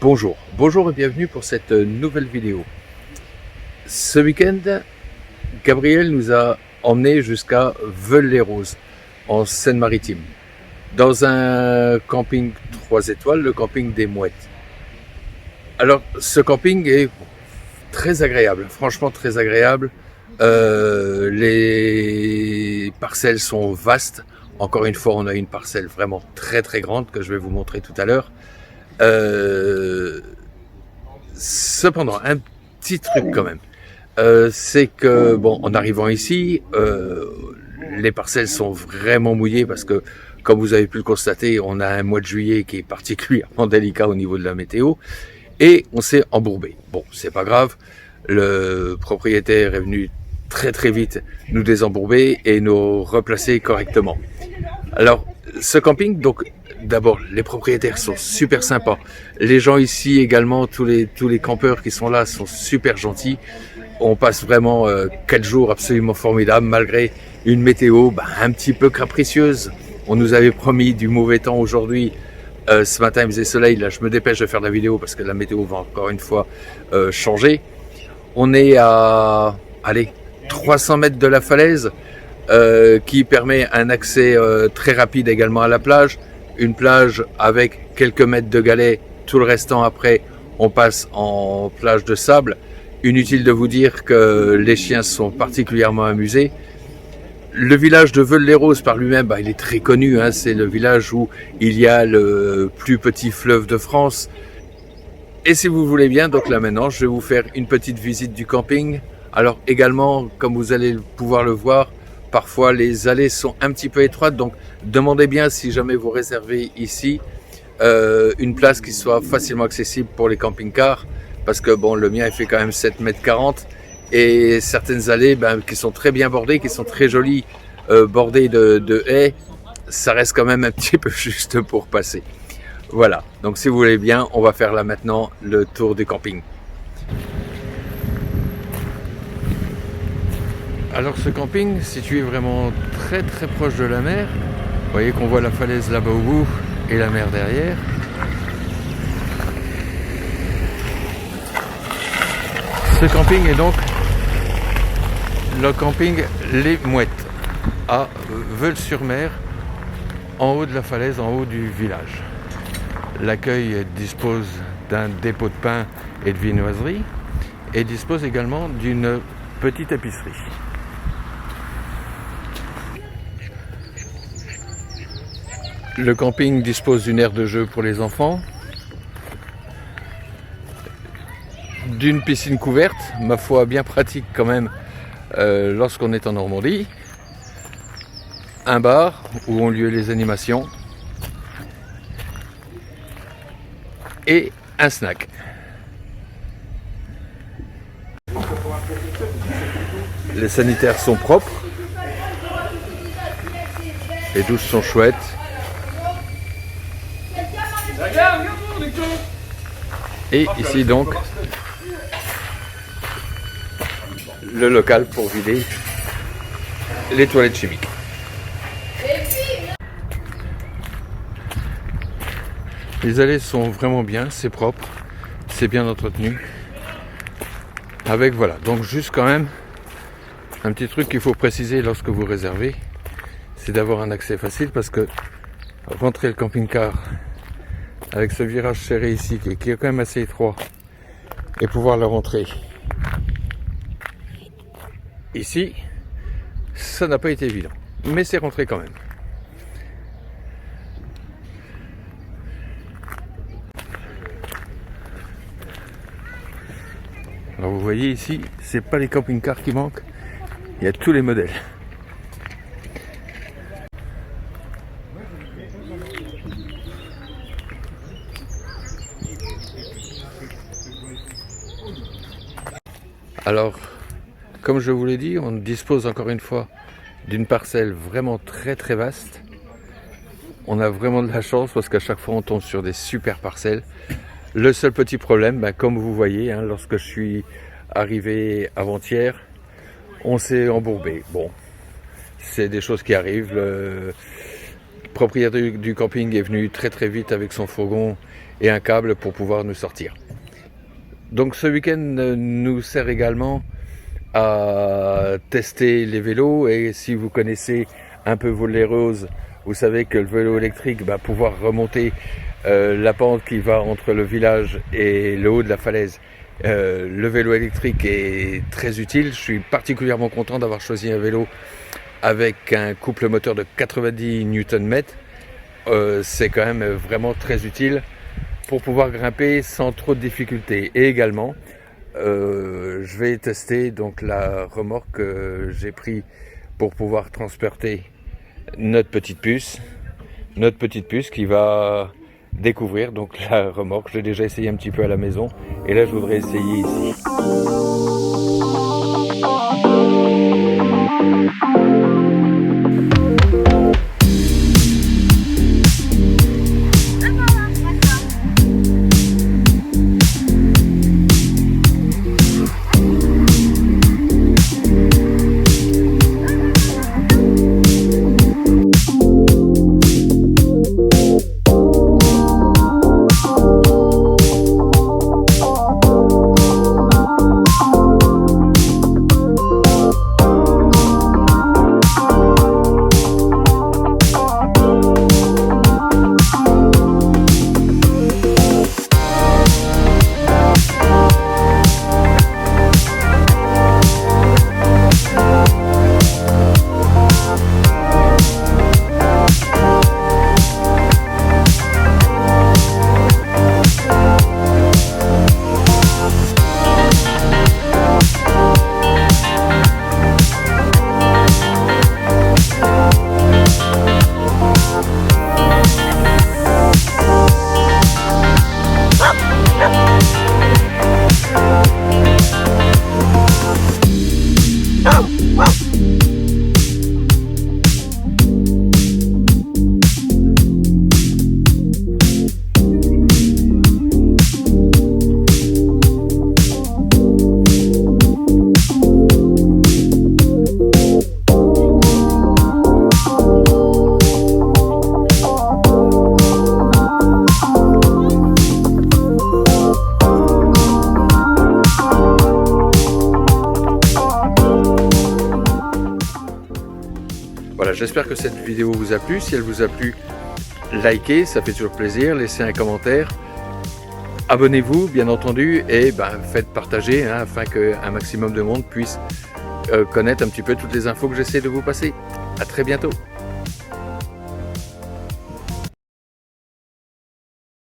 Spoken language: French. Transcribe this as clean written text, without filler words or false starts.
Bonjour et bienvenue pour cette nouvelle vidéo. Ce week-end, Gabriel nous a emmenés jusqu'à Veules-les-Roses, en Seine-Maritime, dans un camping 3 étoiles, le camping des Mouettes. Alors, ce camping est très agréable, franchement très agréable. Les parcelles sont vastes. Encore une fois, on a une parcelle vraiment très grande que je vais vous montrer tout à l'heure. Cependant, un petit truc quand même, c'est que bon, en arrivant ici, les parcelles sont vraiment mouillées parce que, comme vous avez pu le constater, on a un mois de juillet qui est particulièrement délicat au niveau de la météo et on s'est embourbé. Bon, c'est pas grave, le propriétaire est venu très vite nous désembourber et nous replacer correctement. Alors, ce camping, donc, d'abord, les propriétaires sont super sympas. Les gens ici également, tous les campeurs qui sont là sont super gentils. On passe vraiment 4 jours absolument formidables, malgré une météo un petit peu capricieuse. On nous avait promis du mauvais temps aujourd'hui. Ce matin, il faisait soleil. Là, je me dépêche de faire la vidéo parce que la météo va encore une fois changer. On est à, 300 mètres de la falaise. Qui permet un accès très rapide également à la plage. Une plage avec quelques mètres de galets, tout le restant après, on passe en plage de sable. Inutile de vous dire que les chiens sont particulièrement amusés. Le village de Veules-les-Roses par lui-même, il est très connu, hein, c'est le village où il y a le plus petit fleuve de France. Et si vous voulez bien, donc là maintenant, je vais vous faire une petite visite du camping. Alors également, comme vous allez pouvoir le voir, parfois les allées sont un petit peu étroites, donc demandez bien si jamais vous réservez ici une place qui soit facilement accessible pour les camping-cars, parce que bon, le mien il fait quand même 7,40 m et certaines allées qui sont très bien bordées, qui sont très jolies, bordées de haies, ça reste quand même un petit peu juste pour passer. Voilà, donc si vous voulez bien, on va faire là maintenant le tour du camping. Alors ce camping, situé vraiment très proche de la mer, vous voyez qu'on voit la falaise là-bas au bout et la mer derrière. Ce camping est donc le camping Les Mouettes à Veules-sur-Mer, en haut de la falaise, en haut du village. L'accueil dispose d'un dépôt de pain et de viennoiserie et dispose également d'une petite épicerie. Le camping dispose d'une aire de jeu pour les enfants, d'une piscine couverte, ma foi bien pratique quand même lorsqu'on est en Normandie, un bar où ont lieu les animations et un snack. Les sanitaires sont propres, les douches sont chouettes. Et ici donc le local pour vider les toilettes chimiques. Les allées sont vraiment bien, c'est propre, c'est bien entretenu. Avec voilà, donc juste quand même un petit truc qu'il faut préciser lorsque vous réservez, c'est d'avoir un accès facile parce que rentrer le camping-car avec ce virage serré ici qui est quand même assez étroit et pouvoir le rentrer ici, ça n'a pas été évident, mais c'est rentré quand même. Alors vous voyez ici, c'est pas les camping-cars qui manquent, il y a tous les modèles. Alors, comme je vous l'ai dit, on dispose encore une fois d'une parcelle vraiment très vaste. On a vraiment de la chance parce qu'à chaque fois on tombe sur des super parcelles. Le seul petit problème, comme vous voyez, lorsque je suis arrivé avant-hier, on s'est embourbé. Bon, c'est des choses qui arrivent. Le propriétaire du camping est venu très vite avec son fourgon et un câble pour pouvoir nous sortir. Donc ce week-end nous sert également à tester les vélos, et si vous connaissez un peu Vaux-les-Roses, vous savez que le vélo électrique va pouvoir remonter la pente qui va entre le village et le haut de la falaise. Le vélo électrique est très utile. Je suis particulièrement content d'avoir choisi un vélo avec un couple moteur de 90 Nm. C'est quand même vraiment très utile pour pouvoir grimper sans trop de difficultés. Et également, je vais tester donc la remorque que j'ai pris pour pouvoir transporter notre petite puce qui va découvrir donc la remorque. J'ai déjà essayé un petit peu à la maison et là je voudrais essayer ici. Voilà, j'espère que cette vidéo vous a plu. Si elle vous a plu, likez, ça fait toujours plaisir. Laissez un commentaire. Abonnez-vous, bien entendu, et faites partager afin qu'un maximum de monde puisse connaître un petit peu toutes les infos que j'essaie de vous passer. À très bientôt.